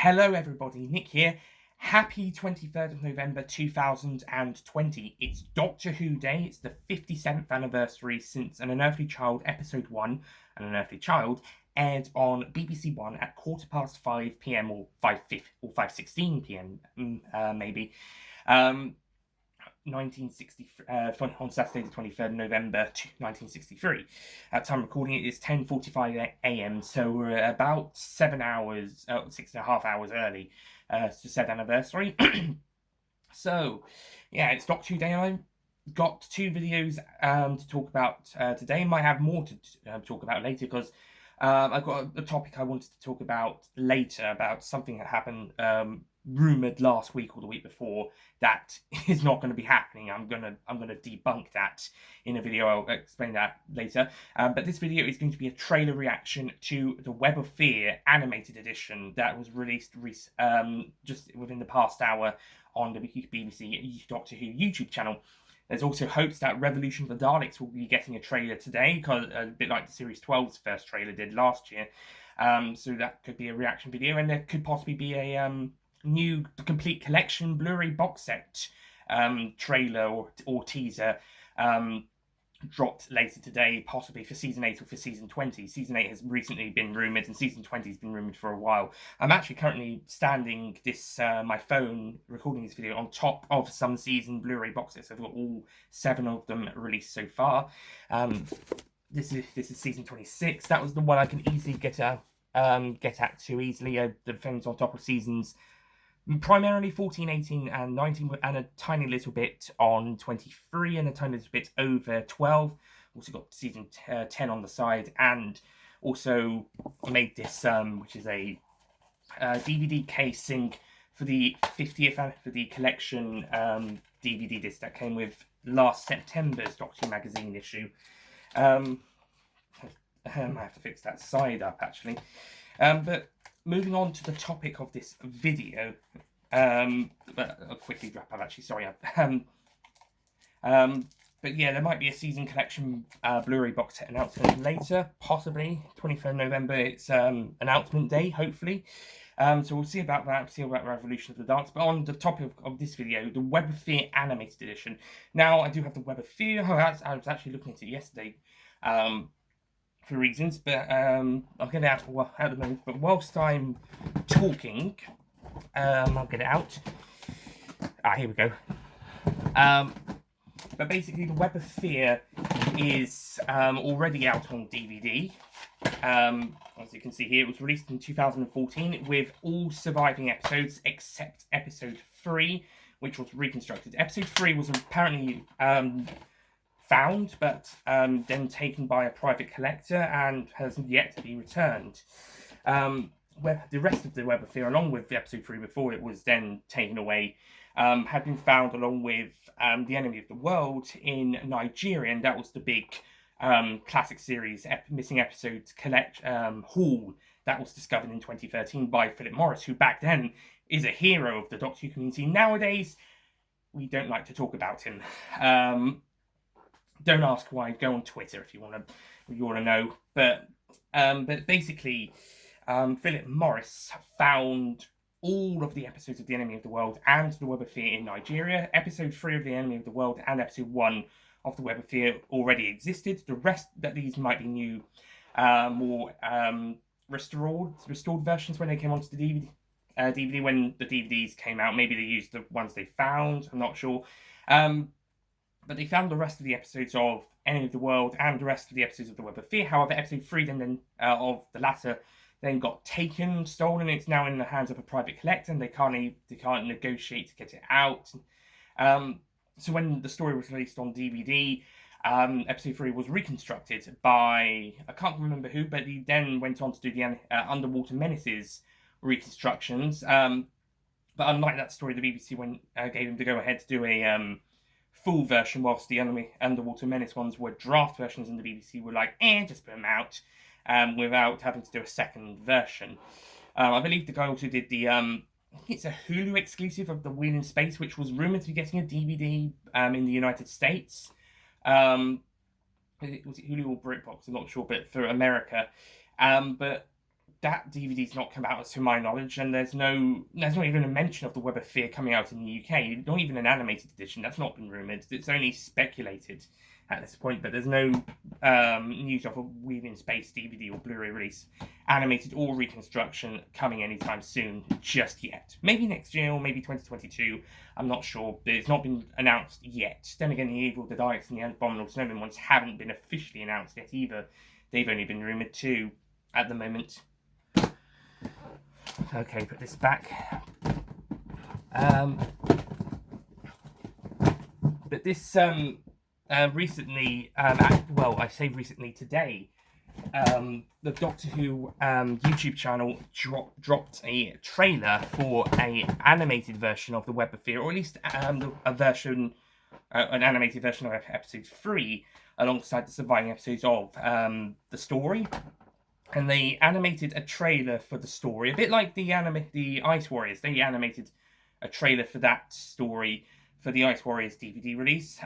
Hello everybody, Nick here. Happy 23rd of November 2020. It's Doctor Who Day. It's the 57th anniversary since An Unearthly Child Episode 1, An Unearthly Child, aired on BBC One at 5:15 p.m. or 5:16 p.m. Maybe. 1960 on Saturday the 23rd of November 1963. At time of recording it is 10:45 a.m. So we're about 6.5 hours early to said anniversary. So yeah, it's Doctor Who Day. I've got two videos to talk about today. Might have more to talk about later because I've got a topic I wanted to talk about later about something that happened rumored last week or the week before that is not going to be happening. I'm gonna debunk that in a video. I'll explain that later. But this video is going to be a trailer reaction to the Web of Fear animated edition that was released just within the past hour on the BBC Doctor Who YouTube channel. There's also hopes that Revolution of the Daleks will be getting a trailer today, because a bit like the Series 12's first trailer did last year. So that could be a reaction video, and there could possibly be a new complete collection Blu-ray box set trailer or teaser dropped later today, possibly for Season 8 or for Season 20. Season 8 has recently been rumoured, and Season 20 has been rumoured for a while. I'm actually currently standing my phone, recording this video, on top of some season Blu-ray box sets. I've got all 7 of them released so far. This is Season 26. That was the one I can easily get at too easily. The phone's on top of Seasons primarily 14, 18, and 19, and a tiny little bit on 23, and a tiny little bit over 12. Also got Season 10 on the side, and also made this, which is a DVD casing for the 50th, for the collection DVD disc that came with last September's Doctor Who magazine issue. I have to fix that side up, actually. But moving on to the topic of this video, but I'll quickly wrap up, actually, sorry. But yeah, there might be a season collection Blu-ray box set announcement later, possibly 23rd November. It's announcement day, hopefully. So we'll see about that, see about Revolution of the Daleks. But on the topic of this video, the Web of Fear animated edition. Now, I do have the Web of Fear. I was actually looking at it yesterday. For reasons, but I'll get it out at the moment. But whilst I'm talking, I'll get it out. Here we go. But basically, the Web of Fear is already out on DVD. As you can see here, it was released in 2014 with all surviving episodes except episode 3, which was reconstructed. Episode 3 was apparently found, but then taken by a private collector and has yet to be returned. The rest of the Web of Fear, along with the episode 3 before it was then taken away, had been found along with The Enemy of the World in Nigeria, and that was the big classic series missing episodes haul that was discovered in 2013 by Philip Morris, who back then is a hero of the Doctor Who community. Nowadays, we don't like to talk about him. Don't ask why. Go on Twitter if you want to know. But basically, Philip Morris found all of the episodes of The Enemy of the World and The Web of Fear in Nigeria. Episode 3 of The Enemy of the World and Episode 1 of The Web of Fear already existed. The rest that these might be new, more restored versions when they came onto the DVD when the DVDs came out. Maybe they used the ones they found. I'm not sure. But they found the rest of the episodes of Enemy of the World and the rest of the episodes of The Web of Fear. However, episode 3 then of the latter then got stolen. It's now in the hands of a private collector, and they can't negotiate to get it out. So when the story was released on DVD, episode 3 was reconstructed by, I can't remember who, but he then went on to do the Underwater Menaces reconstructions. But unlike that story, the BBC gave him the go-ahead to do a full version, whilst the Underwater Menace ones were draft versions, and the BBC were like, just put them out, without having to do a second version. I believe the guy also did the, I think it's a Hulu exclusive of The Wheel in Space, which was rumoured to be getting a DVD in the United States. Was it Hulu or BritBox? I'm not sure, but for America. But that DVD's not come out to my knowledge, and there's not even a mention of the Web of Fear coming out in the UK. Not even an animated edition. That's not been rumored. It's only speculated at this point, but there's no news of a Weaving Space DVD or Blu-ray release, animated or reconstruction, coming anytime soon just yet. Maybe next year or maybe 2022. I'm not sure, but it's not been announced yet. Then again, the Evil, the Daleks, and the Abominable Snowmen ones haven't been officially announced yet either. They've only been rumoured too at the moment. Okay, put this back. But this recently, well, I say recently, today, the Doctor Who YouTube channel dropped a trailer for an animated version of the Web of Fear, or at least a version, an animated version of episode 3, alongside the surviving episodes of the story. And they animated a trailer for the story, a bit like the Ice Warriors. They animated a trailer for that story for the Ice Warriors DVD release.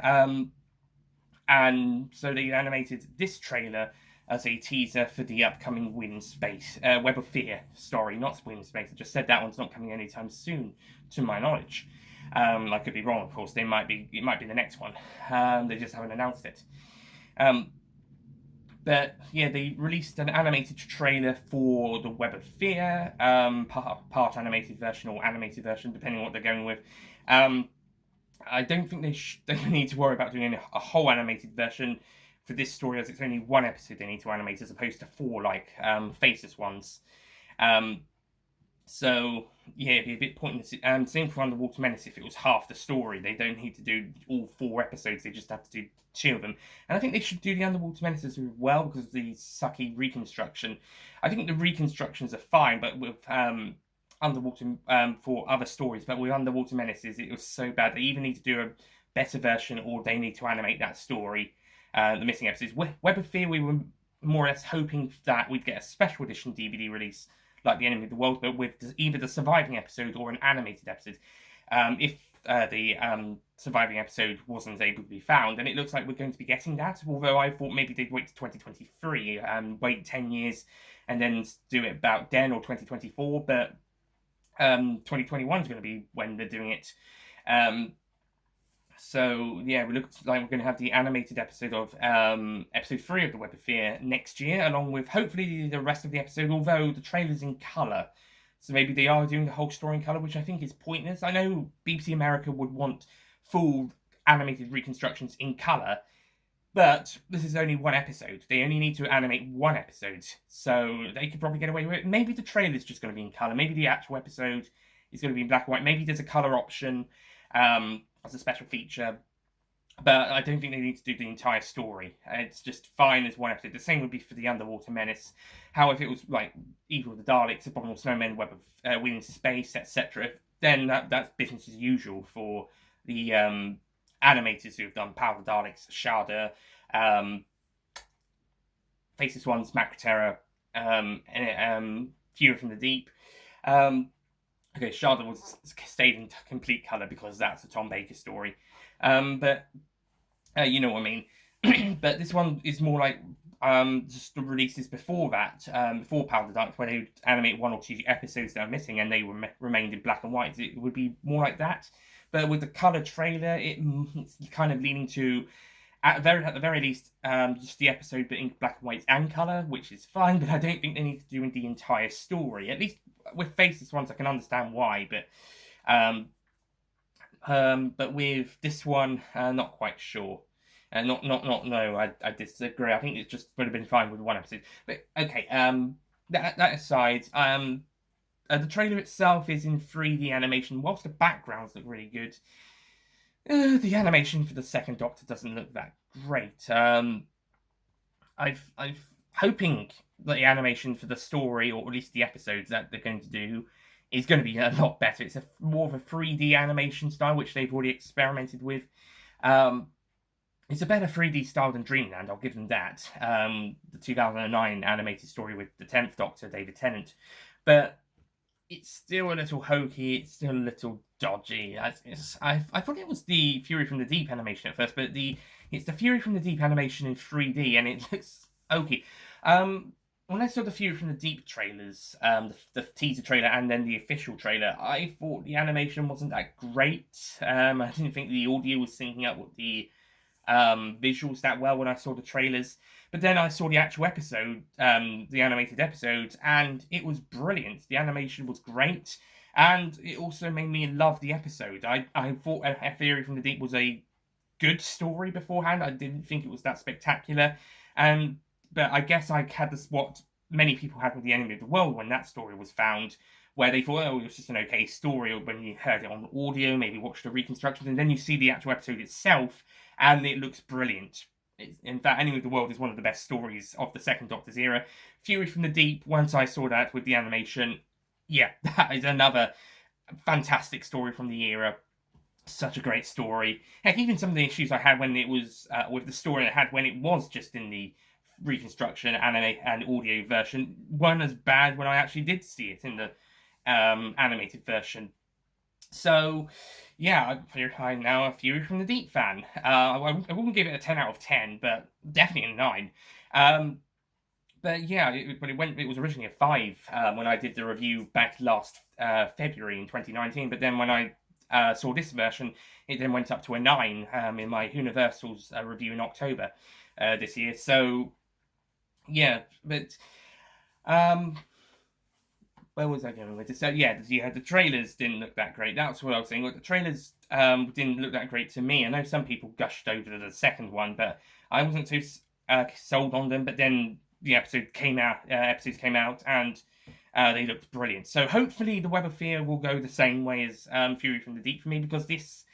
And so they animated this trailer as a teaser for the upcoming Web of Fear story, not Wind Space. I just said that one's not coming anytime soon, to my knowledge. I could be wrong, of course. It might be the next one. They just haven't announced it. But yeah, they released an animated trailer for the Web of Fear, part animated version or animated version, depending on what they're going with. I don't think they need to worry about doing a whole animated version for this story, as it's only one episode they need to animate, as opposed to 4 like Faceless ones. So yeah, it'd be a bit pointless. Same for Underwater Menace. If it was half the story, they don't need to do all 4 episodes. They just have to do 2 of them. And I think they should do the Underwater Menaces as well, because of the sucky reconstruction. I think the reconstructions are fine, but with Underwater for other stories, but with Underwater Menaces, it was so bad. They either need to do a better version, or they need to animate that story, the missing episodes. Web of Fear, we were more or less hoping that we'd get a special edition DVD release, like The Enemy of the World, but with either the surviving episode or an animated episode. If the surviving episode wasn't able to be found, and it looks like we're going to be getting that, although I thought maybe they'd wait to 2023, wait 10 years, and then do it about then, or 2024, but 2021 is going to be when they're doing it. So yeah, we look like we're going to have the animated episode of episode 3 of the Web of Fear next year, along with hopefully the rest of the episode, although the trailer's in colour. So maybe they are doing the whole story in colour, which I think is pointless. I know BBC America would want full animated reconstructions in colour, but this is only one episode. They only need to animate one episode, so they could probably get away with it. Maybe the trailer's just going to be in colour. Maybe the actual episode is going to be in black and white. Maybe there's a colour option as a special feature, but I don't think they need to do the entire story. It's just fine as one episode. The same would be for the Underwater Menace. How if it was like Evil, the Daleks, Abominable Snowmen, Web of Wind Space, etc., then that's business as usual for the animators who have done Power of the Daleks, Shada, Faceless Ones, Macroterror, and Fury from the Deep. Okay, Shada stayed in complete colour because that's a Tom Baker story. But you know what I mean. But this one is more like just the releases before that, before Power of the Daleks, where they would animate 1 or 2 episodes that are missing and they remained in black and white. It would be more like that. But with the colour trailer, it's kind of leaning to, at the very least, just the episode, but in black and white and colour, which is fine. But I don't think they need to do the entire story. At least with Faceless Ones, I can understand why. But with this one, not quite sure. No, I disagree. I think it just would have been fine with one episode. But okay, that aside, the trailer itself is in 3D animation, whilst the backgrounds look really good. The animation for the second Doctor doesn't look that great. I'm hoping that the animation for the story, or at least the episodes that they're going to do, is going to be a lot better. It's more of a 3D animation style, which they've already experimented with. It's a better 3D style than Dreamland, I'll give them that. The 2009 animated story with the 10th Doctor, David Tennant. But it's still a little hokey, it's still a little dodgy. I thought it was the Fury from the Deep animation at first, but it's the Fury from the Deep animation in 3D, and it looks hokey. when I saw the Fury from the Deep trailers, the teaser trailer and then the official trailer, I thought the animation wasn't that great. I didn't think the audio was syncing up with the visuals that well when I saw the trailers. But then I saw the actual episode, the animated episode, and it was brilliant. The animation was great, and it also made me love the episode. I thought A Theory from the Deep was a good story beforehand. I didn't think it was that spectacular, and but I guess I had this what many people had with the Enemy of the World when that story was found, where they thought, oh, it was just an okay story, or when you heard it on audio, maybe watched the reconstructions, and then you see the actual episode itself, and it looks brilliant. In fact, Enemy of the World is one of the best stories of the Second Doctor's era. Fury from the Deep, once I saw that with the animation, yeah, that is another fantastic story from the era. Such a great story. Heck, even some of the issues I had when it was with the story I had when it was just in the reconstruction anime and audio version weren't as bad when I actually did see it in the animated version. So, yeah, I'm now a Fury from the Deep fan. I wouldn't give it a 10 out of 10, but definitely a 9. But yeah, it was originally a 5 when I did the review back last February in 2019. But then when I saw this version, it then went up to a 9 in my Universal's review in October this year. So, yeah, but where was I going with this? So yeah, the trailers didn't look that great. That's what I was saying. Look, the trailers didn't look that great to me. I know some people gushed over the second one, but I wasn't too sold on them. But then the episodes came out, and they looked brilliant. So hopefully the Web of Fear will go the same way as Fury from the Deep for me, because this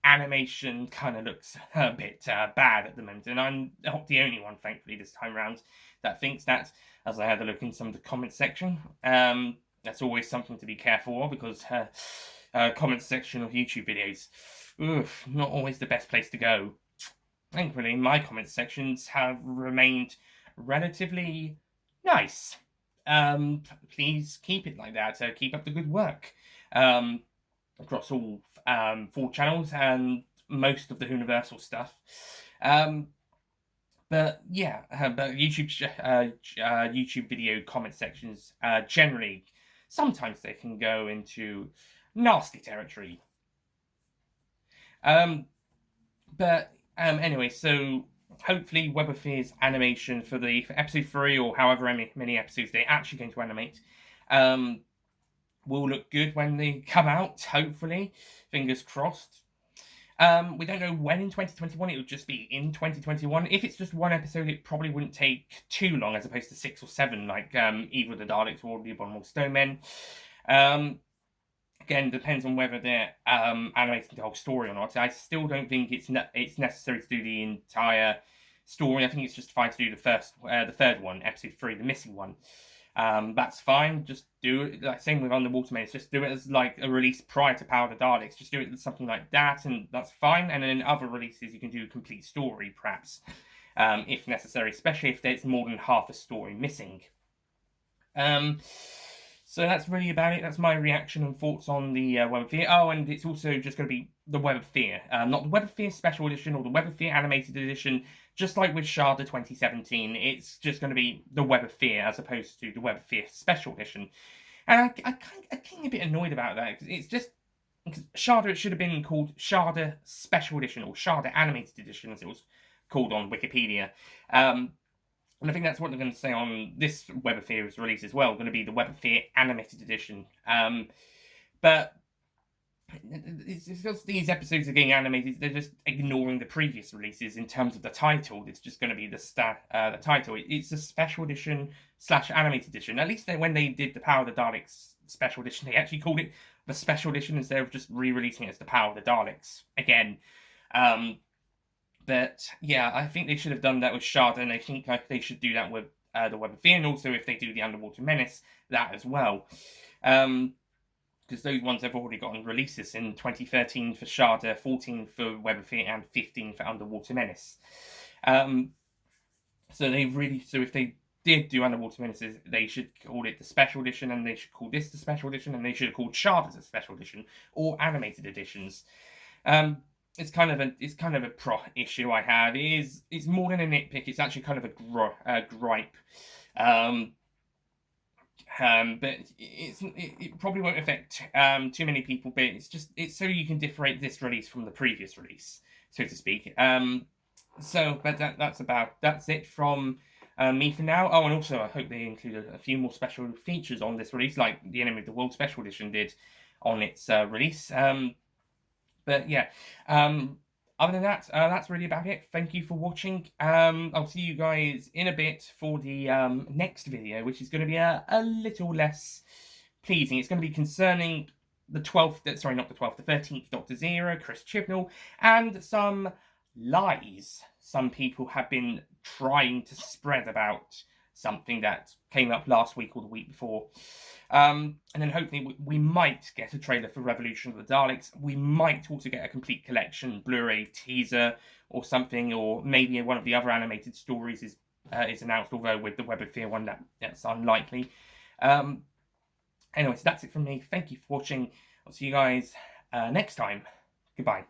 animation kind of looks a bit bad at the moment, and I'm not the only one, thankfully, this time around that thinks that. As I had a look in some of the comment section, that's always something to be careful of, because comment section of YouTube videos, not always the best place to go. Thankfully, my comment sections have remained relatively nice. Please keep it like that. Keep up the good work across all 4 channels and most of the Universal stuff. But yeah, but YouTube video comment sections generally, sometimes they can go into nasty territory. Anyway, so hopefully Web of Fear's animation for episode 3, or however many episodes they're actually going to animate, will look good when they come out. Hopefully, fingers crossed. We don't know when in 2021. It would just be in 2021. If it's just one episode, it probably wouldn't take too long, as opposed to 6 or 7, like either the Daleks or the Abominable Snowmen. Again, depends on whether they're animating the whole story or not. I still don't think it's necessary to do the entire story. I think it's just fine to do the third one, episode 3, the missing one. That's fine. Just do it. Like same with Underwater Menace. Just do it as like a release prior to Power of the Daleks. Just do it as something like that, and that's fine. And then in other releases, you can do a complete story, perhaps, if necessary, especially if there's more than half a story missing. So that's really about it. That's my reaction and thoughts on the Web of Fear. Oh, and it's also just going to be the Web of Fear, not the Web of Fear Special Edition or the Web of Fear Animated Edition. Just like with Sharda 2017, it's just going to be the Web of Fear as opposed to the Web of Fear Special Edition. And I'm getting a bit annoyed about that, because it's just Sharda. It should have been called Sharda Special Edition or Sharda Animated Edition, as it was called on Wikipedia. And I think that's what they're going to say on this Web of Fear's release as well, going to be the Web of Fear Animated Edition. But it's because these episodes are getting animated, they're just ignoring the previous releases in terms of the title. It's just going to be the title. It's a Special Edition / Animated Edition. At least when they did the Power of the Daleks Special Edition, they actually called it the Special Edition instead of just re-releasing it as the Power of the Daleks again. But yeah, I think they should have done that with Sharda, and I think they should do that with the Web of Fear, and also if they do the Underwater Menace, that as well. Because those ones have already gotten releases in 2013 for Sharda, 14 for Web of Fear, and 15 for Underwater Menace. So if they did do Underwater Menaces, they should call it the Special Edition, and they should call this the Special Edition, and they should have called Sharda's a Special Edition, or Animated Editions. It's kind of a pro issue I have. It's more than a nitpick. It's actually kind of a gripe. But it probably won't affect too many people. But it's so you can differentiate this release from the previous release, so to speak. But that's it from me for now. Oh, and also I hope they included a few more special features on this release, like the Enemy of the World Special Edition did on its release. But yeah, other than that, that's really about it. Thank you for watching. I'll see you guys in a bit for the next video, which is going to be a little less pleasing. It's going to be concerning the 12th, sorry, not the 12th, the 13th Doctor Zero, Chris Chibnall, and some lies some people have been trying to spread about something that came up last week or the week before. And then hopefully we might get a trailer for Revolution of the Daleks. We might also get a complete collection Blu-ray teaser or something, or maybe one of the other animated stories is announced, although with the Web of Fear one, that's unlikely. Anyways, that's it from me. Thank you for watching. I'll see you guys next time. Goodbye.